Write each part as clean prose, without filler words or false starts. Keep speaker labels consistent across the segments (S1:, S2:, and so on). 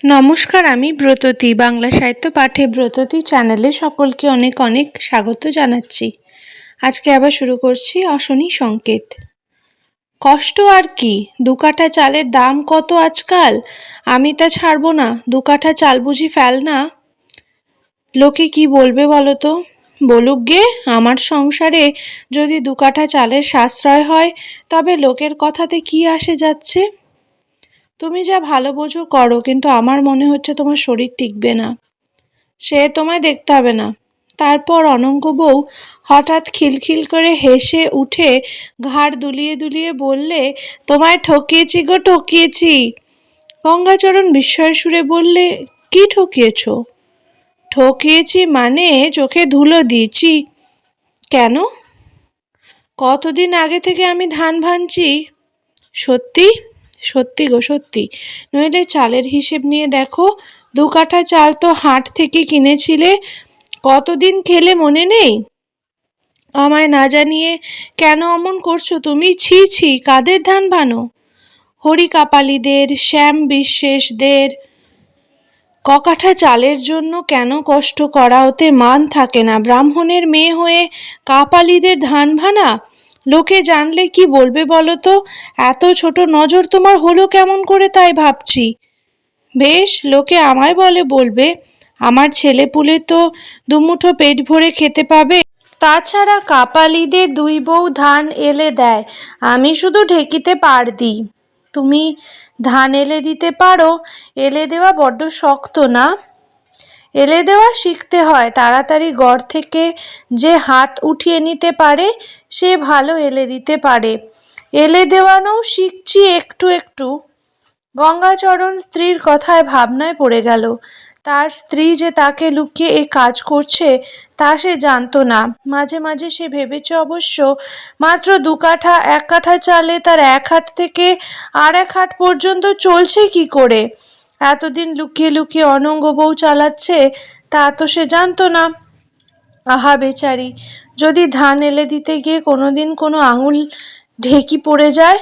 S1: নমস্কার, আমি ব্রততী। বাংলা সাহিত্য পাঠে ব্রততী চ্যানেলে সকলকে অনেক অনেক স্বাগত জানাচ্ছি। আজকে আবার শুরু করছি অশনি সংকেত। কষ্ট আর কি, 2 কাঠা চালের দাম কত আজকাল। আমি তা ছাড়বো না, 2 কাঠা চাল বুঝি ফেল না। লোকে কি বলবে বলো তো? বলুক গে, আমার সংসারে যদি 2 কাঠা চালের সাশ্রয় হয় তবে লোকের কথাতে কি আসে যাচ্ছে। তুমি যা ভালো বোঝো করো, কিন্তু আমার মনে হচ্ছে তোমার শরীর টিকবে না। সে তোমায় দেখতে হবে না। তারপর অনঙ্গ বউ হঠাৎ খিলখিল করে হেসে উঠে ঘাড় দুলিয়ে দুলিয়ে বললে, তোমায় ঠকিয়েছি গো, ঠকিয়েছি। গঙ্গাচরণ বিস্ময়ের সুরে বললে, কি ঠকিয়েছ? ঠকিয়েছি মানে চোখে ধুলো দিয়েছি। কেন? কতদিন আগে থেকে আমি ধান ভানছি। সত্যি? সত্যি গো, সত্যি। নইলে চালের হিসেব নিয়ে দেখো, 2 কাঠা চাল তো হাট থেকে কিনেছিলে। কতদিন খেলে মনে নেই? আমায় না জানিয়ে কেন অমন করছো তুমি? ছি ছি, কাদের ধান ভানো? হরি কাপালিদের, শ্যাম বিশ্বাসদের। ককাঠা চালের জন্য কেন কষ্ট করা? ওতে মান থাকে না। ব্রাহ্মণের মেয়ে হয়ে কাপালিদের ধান ভানা? লোকে জানলে কি বলবে বলো তো? এত ছোট নজর তোমার হলো কেমন করে তাই ভাবছি। বেশ, লোকে আমায় বলবে। আমার ছেলেপুলে তো দুমুঠো পেট ভরে খেতে পাবে। তাছাড়া কাপালিদের 2 বউ ধান এলে দেয়, আমি শুধু ঢেকিতে পার দিই। তুমি ধান এলে দিতে পারো? এলে দেওয়া বড্ড শক্ত না? এলে দেওয়া শিখতে হয়। তাড়াতাড়ি গড় থেকে যে হাত উঠিয়ে নিতে পারে সে ভালো এলে দিতে পারে। এলে দেওয়ানোও শিখছি একটু একটু। গঙ্গাচরণ স্ত্রীর কথায় ভাবনায় পড়ে গেল। তার স্ত্রী যে তাকে লুকিয়ে এ কাজ করছে তা সে জানত না। মাঝে মাঝে সে ভেবেছে অবশ্য, মাত্র 2 কাঠা 1 কাঠা চালে তার 1 হাট থেকে আর 1 হাট পর্যন্ত চলছে কি করে। এতদিন লুকিয়ে লুকিয়ে অনঙ্গ বউ চালাচ্ছে তা তো সে জানত না। আহা বেচারি, যদি ধান এলে দিতে গিয়ে কোনোদিন কোনো আঙুল ঢেকি পড়ে যায়।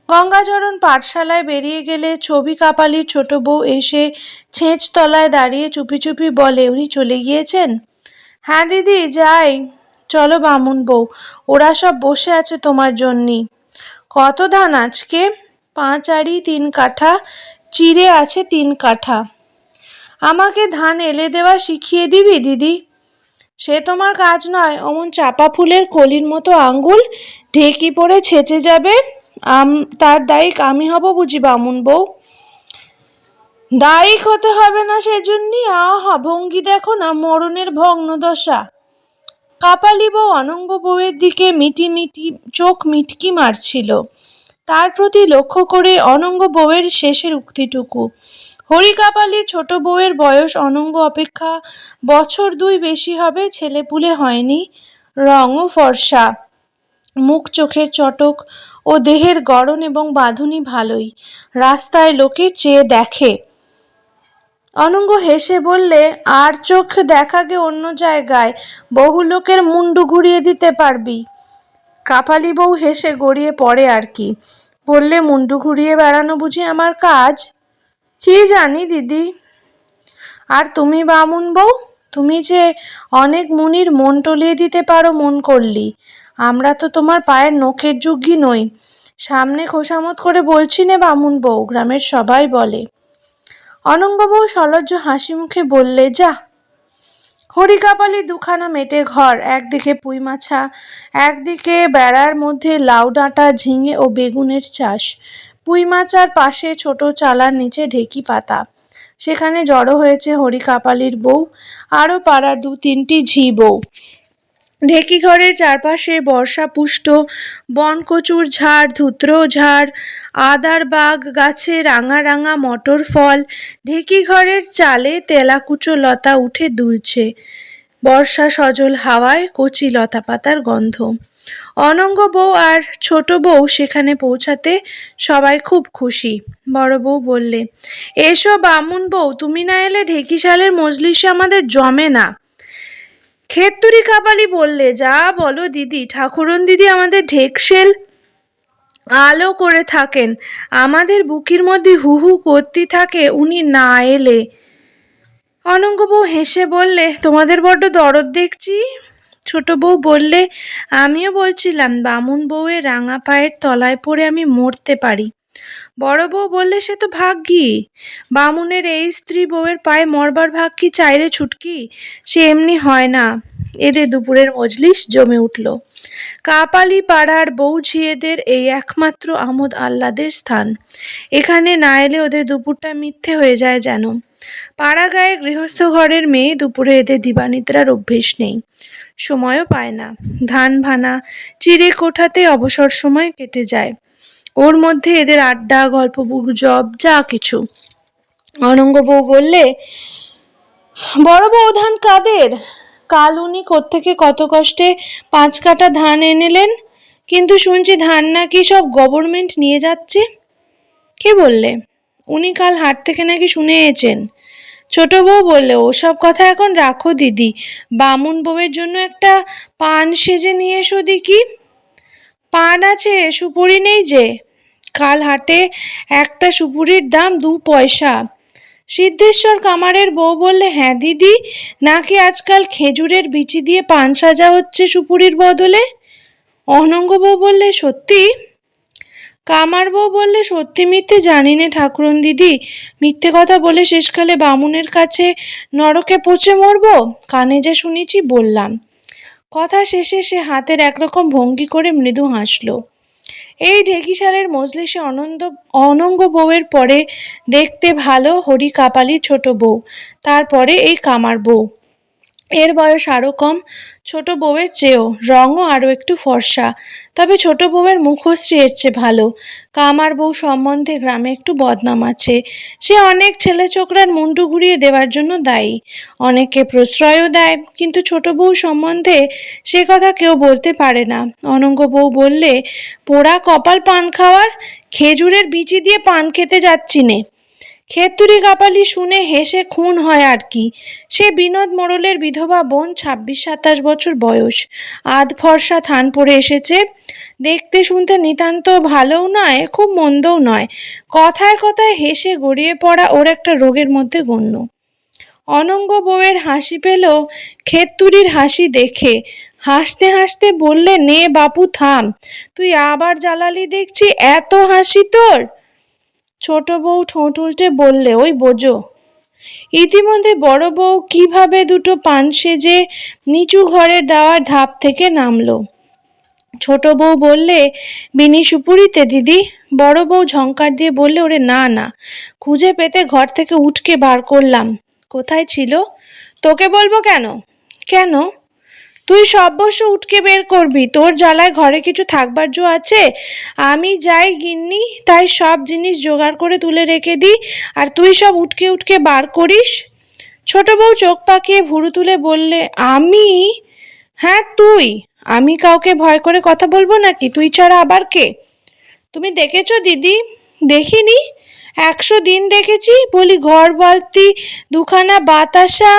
S1: গঙ্গাচরণ পাঠশালায় বেরিয়ে গেলে ছবি কাপালির ছোট বউ এসে ছেঁচ তলায় দাঁড়িয়ে চুপি চুপি বলে, উনি চলে গিয়েছেন? হ্যাঁ দিদি, যাই। চলো বামুন বউ, ওরা সব বসে আছে তোমার জন্যি। কত ধান আজকে? 5 আঁড়ি 3 কাঠা, চিড়ে আছে 3 কাঠা। আমাকে ধান এলে দেওয়া শিখিয়ে দিবি দিদি? সে তোমার কাজ নয়। অমন চাপা ফুলের কলির মতো আঙ্গুল ঢেকি পড়ে ছেঁচে যাবে। তার দায়িক আমি হব বুঝি বামুন বউ? দায়িক হতে হবে না সেজন্যই। আহা, ভঙ্গি দেখো না, মরণের ভগ্ন দশা। কাপালি বউ অনঙ্গ বউয়ের দিকে মিটি মিটি চোখ মিটকি মারছিল। তার প্রতি লক্ষ্য করে অনঙ্গ বউয়ের শেষের উক্তিটুকু। হরি কাপালির ছোট বউয়ের বয়স অনঙ্গ অপেক্ষা বছর 2 বেশি হবে। ছেলেপুলে হয়নি, রঙও ফর্সা, মুখ চোখের চটক ও দেহের গড়ন এবং বাঁধুনি ভালোই। রাস্তায় লোকে চেয়ে দেখে। অনঙ্গ হেসে বললে, আর চোখ দেখাগে অন্য জায়গায়, বহু লোকের মুন্ডু ঘুরিয়ে দিতে পারবি। কাপালি বউ হেসে গড়িয়ে পড়ে আর কি। বললে, মুন্ডু ঘুরিয়ে বেড়ানো বুঝি আমার কাজ? কি জানি দিদি। আর তুমি বামুন বউ, তুমি যে অনেক মুনির মন টলিয়ে দিতে পারো মন করলি। আমরা তো তোমার পায়ের নখের যোগ্যী নই। সামনে খোসামত করে বলছি নে বামুন বউ, গ্রামের সবাই বলে। অনঙ্গ বউ সলজ্জ হাসি মুখে বললে, যা। হরি কাপালির 2 খানা মেটে ঘর, একদিকে পুঁই মাছা, একদিকে বেড়ার মধ্যে লাউ ডাঁটা, ঝিঙে ও বেগুনের চাষ। পুঁই মাচার পাশে ছোট চালার নিচে ঢেকি পাতা। সেখানে জড়ো হয়েছে হরি কাপালির বউ, আরও পাড়ার 2-3টি ঝি বউ। ঢেকি ঘরের চারপাশে বর্ষাপুষ্ট বনকচুর ঝাড়, ধুত্র ঝাড়, আদার বাগ গাছে রাঙা রাঙা মটর ফল। ঢেকি ঘরের চালে তেলাকুচো লতা উঠে দুলছে বর্ষা সজল হাওয়ায়, কচি লতা পাতার গন্ধ। অনঙ্গ বউ আর ছোট বউ সেখানে পৌঁছাতে সবাই খুব খুশি। বড় বউ বললে, এসো বামুন বউ, তুমি না এলে ঢেকিশালের মজলিসে আমাদের জমে না। খেততুরি কাপালি বললে, যা বলো দিদি, ঠাকুরন দিদি আমাদের ঢেকশেল আলো করে থাকেন, আমাদের বুকের মধ্যে হু হু করতে থাকে উনি না এলে। অনঙ্গ বউ হেসে বললে, তোমাদের বড্ড দরদ দেখছি। ছোট বউ বললে, আমিও বলছিলাম বামুন বউয়ের রাঙা পায়ের তলায় পড়ে আমি মরতে পারি। বড় বউ বললে, সে তো ভাগ্যি, বামুনের এই স্ত্রী বউয়ের পায়ে মরবার ভাগ কি চাইরে ছুটকি, সে এমনি হয় না। এদের দুপুরের মজলিস জমে উঠল। কাপালি পাড়ার বউ ঝিয়েদের এই একমাত্র আমোদ আহ্লাদের স্থান। এখানে না এলে ওদের দুপুরটা মিথ্যে হয়ে যায় যেন। পাড়া গায়ে গৃহস্থ ঘরের মেয়ে দুপুরে এদের দিবানিদ্রার অভ্যেস নেই, সময়ও পায় না। ধান ভানা চিড়ে কোঠাতে অবসর সময় কেটে যায়, ওর মধ্যে এদের আড্ডা গল্প গুজব যা কিছু। অনঙ্গ বউ বললে, বড় বউ ধান কাদের? কাল উনি কোত্থেকে কত কষ্টে 5 কাঠা ধান এনেলেন, কিন্তু শুনছি ধান নাকি সব গভর্নমেন্ট নিয়ে যাচ্ছে। কে বললে? উনি কাল হাট থেকে নাকি শুনে এসেছেন। ছোট বউ বললে, ওসব কথা এখন রাখো দিদি, বামুন বউয়ের জন্য একটা পান সেজে নিয়ে এসো দেখি। পান আছে, সুপুরি নেই যে। কাল হাটে একটা সুপুরির দাম 2 পয়সা। সিদ্ধেশ্বর কামারের বউ বললে, হ্যাঁ দিদি, নাকি আজকাল খেজুরের বিচি দিয়ে পান সাজা হচ্ছে সুপুরির বদলে। অনঙ্গ বউ বললে, সত্যি? কামার বউ বললে, সত্যি মিথ্যে জানি নে ঠাকুরন দিদি, মিথ্যে কথা বলে শেষকালে বামুনের কাছে নরকে পচে মরব, কানে যা শুনেছি বললাম। কথা শেষে সে হাতের একরকম ভঙ্গি করে মৃদু হাসল। এই ঢেকিশালের মজলিসে অনঙ্গ বউয়ের পরে দেখতে ভালো হরি কাপালির ছোট বউ, তারপরে এই কামার বউ। এর বয়স আরও কম ছোট বউয়ের চেয়েও, রঙও আরও একটু ফর্সা, তবে ছোট বউয়ের মুখশ্রী এর চেয়ে ভালো। কামার বউ সম্বন্ধে গ্রামে একটু বদনাম আছে, সে অনেক ছেলে ছোকরার মুন্ডু ঘুরিয়ে দেওয়ার জন্য দায়ী, অনেককে প্রশ্রয়ও দেয়, কিন্তু ছোট বউ সম্বন্ধে সে কথা কেউ বলতে পারে না। অনঙ্গ বউ বললে, পোড়া কপাল পান খাওয়ার, খেজুরের বিচি দিয়ে পান খেতে যাচ্ছি নে। খেতুরি কাপালি শুনে হেসে খুন হয় আর কি। সে বিনোদ মোড়লের বিধবা বোন, 26-27 বছর বয়স, আধ ফর্সা থান পরে এসেছে, দেখতে শুনতে নিতান্ত ভালোও নয় খুব মন্দও নয়, কথায় কথায় হেসে গড়িয়ে পড়া ওর একটা রোগের মধ্যে গণ্য। অনঙ্গ বউয়ের হাসি পেল খেতুরির হাসি দেখে, হাসতে হাসতে বললে, নে বাপু থাম, তুই আবার জ্বালালি দেখছি, এত হাসি তোর। ছোট বউ ঠোঁট উল্টে বললে, ওই বোঝো। ইতিমধ্যে বড় বউ কিভাবে দুটো পান সেজে নিচু ঘরের দেওয়ার ধাপ থেকে নামলো। ছোট বউ বললে, বিনি সুপুরিতে দিদি। বড় বউ ঝংকার দিয়ে বললে, ওরে না না, খুঁজে পেতে ঘর থেকে উঠকে বার করলাম। কোথায় ছিল? তোকে বলবো কেন? কেন? তুই সর্বস্ব উঠকে বের করবি, তোর জ্বালায় ঘরে কিছু থাকবার জো আছে? আমি যাই গিন্নি, তাই সব জিনিস জোগাড় করে তুলে রেখে দিই, আর তুই সব উঠকে উঠকে বার করিস। ছোট বউ চোখ পাকিয়ে ভুরু তুলে বললে, আমি? হ্যাঁ তুই। আমি কাউকে ভয় করে কথা বলবো নাকি? তুই ছাড়া আবার কে? তুমি দেখেছো দিদি? দেখিনি? 100 দিন দেখেছি। বলি ঘর বালতি দুখানা বাতাসা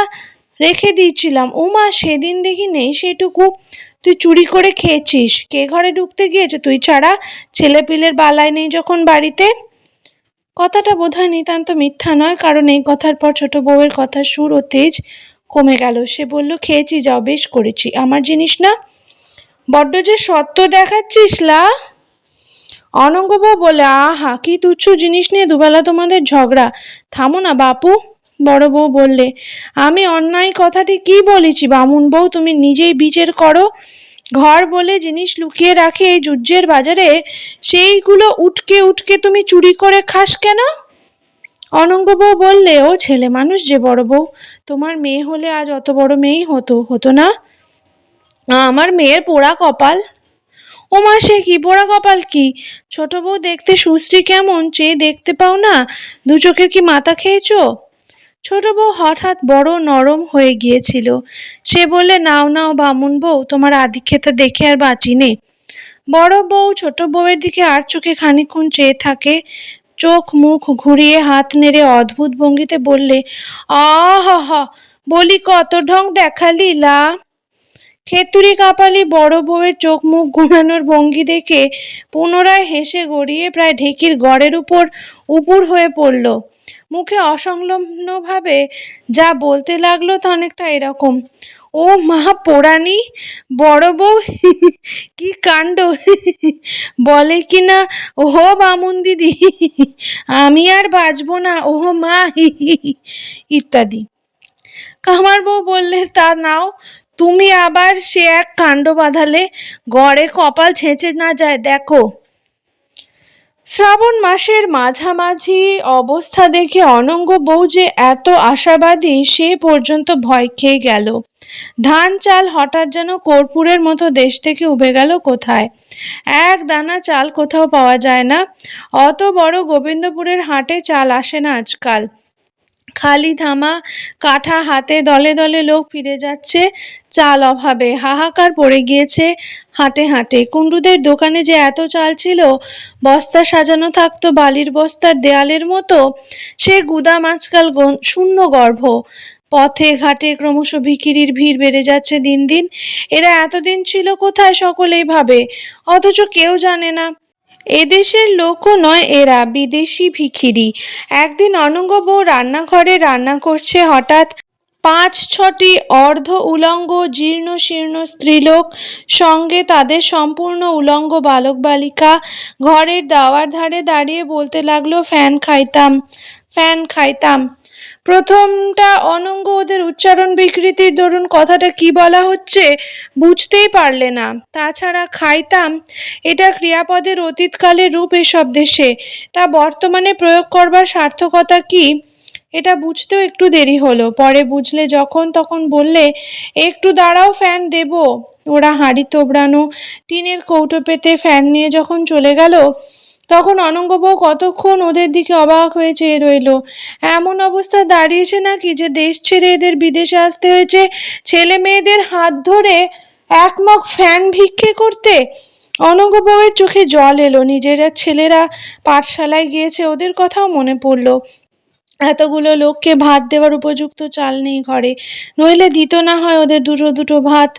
S1: রেখে দিয়েছিলাম, ওমা সেদিন দেখি নেই সেটুকু। তুই চুরি করে খেয়েছিস। কে ঘরে ঢুকতে গিয়েছে তুই ছাড়া? ছেলে পিলের বালাই নেই যখন বাড়িতে। কথাটা বোধহয় নিতান্ত মিথ্যা নয়, কারণ এই কথার পর ছোট বউয়ের কথার সুর ও তেজ কমে গেল। সে বলল, খেয়েছি, যাও, বেশ করেছি, আমার জিনিস না। বড্ড যে সত্য দেখাচ্ছিস লা। অনঙ্গ বউ বলে, আহা কি তুচ্ছ জিনিস নিয়ে দুবেলা তোমাদের ঝগড়া, থামো না বাপু। বড় বউ বললে, আমি অন্যায় কথাটি কি বলেছি বামুন বউ, তুমি নিজেই বিচার করো। ঘর বলে জিনিস লুকিয়ে রাখে এই যুজ্যের বাজারে, সেইগুলো উঠকে উঠকে তুমি চুরি করে খাস কেন? অনঙ্গ বউ বললে, ও ছেলে মানুষ যে বড় বউ, তোমার মেয়ে হলে আজ অত বড় মেয়েই হতো না। আমার মেয়ের পোড়া কপাল। ও মা, সে কি পোড়া কপাল কি? ছোট বউ দেখতে সুশ্রী কেমন, চেয়ে দেখতে পাও না? 2 চোখের কি মাথা খেয়েছো? ছোট বউ হঠাৎ বড় নরম হয়ে গিয়েছিল। সে বললে, নাও নাও বামুন বউ, তোমার আদিক্ষেতা দেখে আর বাঁচি নে। বড় বউ ছোট বউয়ের দিকে আর চোখে খানিকক্ষণ চেয়ে থাকে, চোখ মুখ ঘুরিয়ে হাত নেড়ে অদ্ভুত ভঙ্গিতে বললে, আহা, বলি কত ঢং দেখালি লা। খেতুরি কাপালি বড় বউয়ের চোখ মুখ ঘোরানোর ভঙ্গি দেখে পুনরায় হেসে গড়িয়ে প্রায় ঢেকির গড়ের উপর উপুড় হয়ে পড়ল। মুখে অসংলগ্নভাবে যা বলতে লাগলো তা অনেকটা এরকম, ও মা পোড়ানি, বড় বউ কি কাণ্ড, বলে কি না ও বামুন দিদি, আমি আর বাঁচবো না, ও মা ইত্যাদি। কামার বউ বললে, তা নাও, তুমি আবার সে এক কাণ্ড বাঁধালে, গড়ে কপাল ছেঁচে না যায় দেখো। শ্রাবণ মাসের মাঝামাঝি অবস্থা দেখে অনঙ্গ বউ যে এত আশাবাদী সে পর্যন্ত ভয় খেয়ে গেল। ধান চাল হঠাৎ যেন কর্পূরের মতো দেশ থেকে উবে গেল কোথায়। এক দানা চাল কোথাও পাওয়া যায় না। অত বড় গোবিন্দপুরের হাটে চাল আসে না আজকাল। খালি ধামা কাঠা হাতে দলে দলে লোক ফিরে যাচ্ছে চাল অভাবে। হাহাকার পড়ে গিয়েছে হাটে হাটে। কুণ্ডুদের দোকানে যে এত চাল ছিল, বস্তা সাজানো থাকতো বালির বস্তার দেয়ালের মতো, সে গুদাম আজকাল শূন্য গর্ভ। পথে ঘাটে ক্রমশ ভিখিরির ভিড় বেড়ে যাচ্ছে দিন দিন। এরা এতদিন ছিল কোথায় সকলেই ভাবে, অথচ কেউ জানে না। এদেশের লোকও নয় এরা, বিদেশি ভিখিরি। একদিন অনঙ্গ বউ রান্নাঘরে রান্না করছে, হঠাৎ ৫-৬টি অর্ধ উলঙ্গ জীর্ণ শীর্ণ স্ত্রীলোক, সঙ্গে তাদের সম্পূর্ণ উলঙ্গ বালক বালিকা ঘরের দাওয়ার ধারে দাঁড়িয়ে বলতে লাগলো, ফ্যান খাইতাম, ফ্যান খাইতাম। প্রথমটা অনঙ্গ ওদের উচ্চারণ বিকৃতির দরুন কথাটা কি বলা হচ্ছে বুঝতেই পারলে না। তাছাড়া খাইতাম এটা ক্রিয়াপদের অতীতকালের রূপ এসব দেশে, তা বর্তমানে প্রয়োগ করবার সার্থকতা কি এটা বুঝতেও একটু দেরি হলো। পরে বুঝলে যখন তখন বললে, একটু দাঁড়াও, ফ্যান দেব। ওরা হাঁড়ি তোবড়ানো টিনের কৌটো পেতে ফ্যান নিয়ে যখন চলে গেল, তখন অনঙ্গ বউ কতক্ষণ ওদের দিকে অবাক হয়ে চেয়ে রইল। এমন অবস্থা দাঁড়িয়েছে নাকি যে দেশ ছেড়ে এদের বিদেশে আসতে হয়েছে ছেলে মেয়েদের হাত ধরে এক মগ ফ্যান ভিক্ষে করতে। অনঙ্গ বউয়ের চোখে জল এলো। নিজেরা ছেলেরা পাঠশালায় গিয়েছে, ওদের কথাও মনে পড়ল। এতগুলো লোককে ভাত দেওয়ার উপযুক্ত চাল নেই ঘরে, নইলে দিত না হয় ওদের দুটো দুটো ভাত।